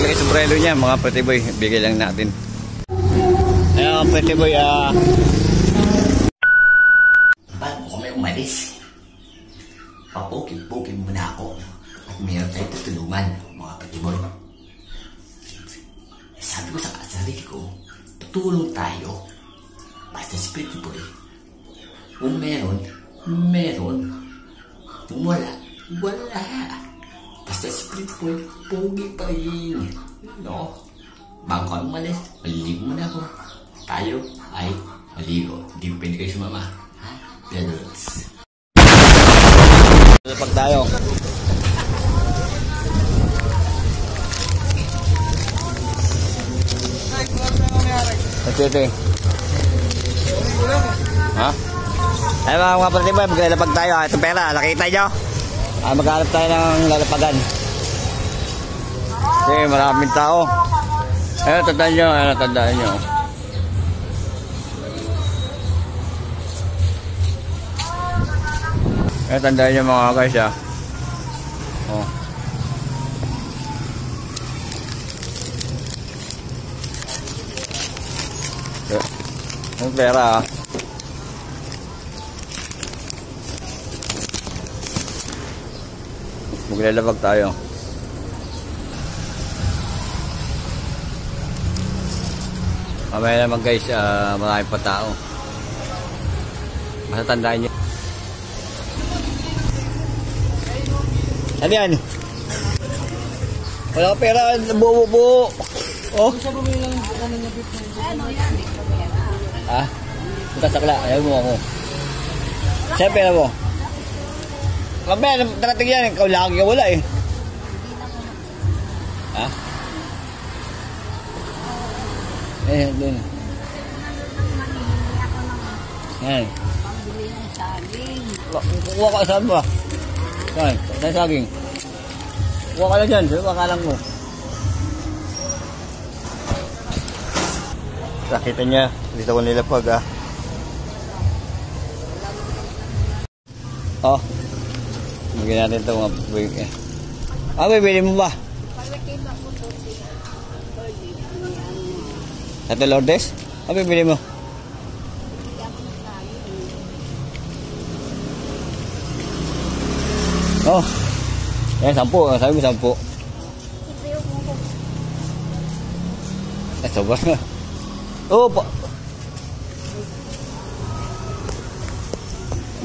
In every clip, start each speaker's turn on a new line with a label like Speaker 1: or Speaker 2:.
Speaker 1: paglagay sa prelo niya, mga Pretty Boy, bigay lang natin. Ayan, Pretty Boy,
Speaker 2: bago kami umalis, papukin-pukin muna ako at mayroon tayong tutulungan, mga Pretty Boy. Sabi ko sa sarili ko, tutulong tayo. Basta si Pretty Boy, kung meron. Kung wala. Basta si Pretty Boy, pogi pa rin. No? Bago kami umalis, maliligo muna ako. Tayo ay maligo. Hindi mo pwede kayo sumama. Pedals.
Speaker 1: Lapag tayo. Ito. Ha? Ay mga Pretty Boy, maglalapag tayo. Ito pera, nakita nyo? Maghanap tayo ng lalapagan. Kasi maraming tao. Ayun, tandaan nyo. Ayun, tandaan nyo mga guys, ha. Oh. Yung pera, ha. Maglalabag tayo. Mamaya naman guys, marami pa tao. Basta tandaan nyo. Ano yan? Wala ka pera, buo. Oh? Ha? Bukas sakla, ayaw mo ako. Saan pera mo? Mamaya, darating yan. Ikaw lagi ka wala eh. Ha? Doon. Yan.
Speaker 3: Pambili ng saging.
Speaker 1: Kukuha ka saan ba? Saan? Saan saging? Kukuha ka lang dyan. Saan makalang mo? Nakita niya. Dito ko nilapag ah. Oh. Magiging natin ito mga buwing eh. Bibili mo ba? Ito Lourdes? Bibili mo? Oh. Yan, 10. Sabi mo 10. Ito ba? Oh, pa.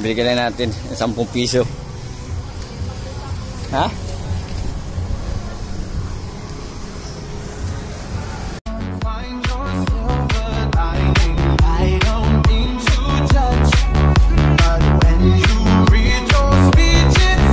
Speaker 1: Bili ka na natin 10 piso.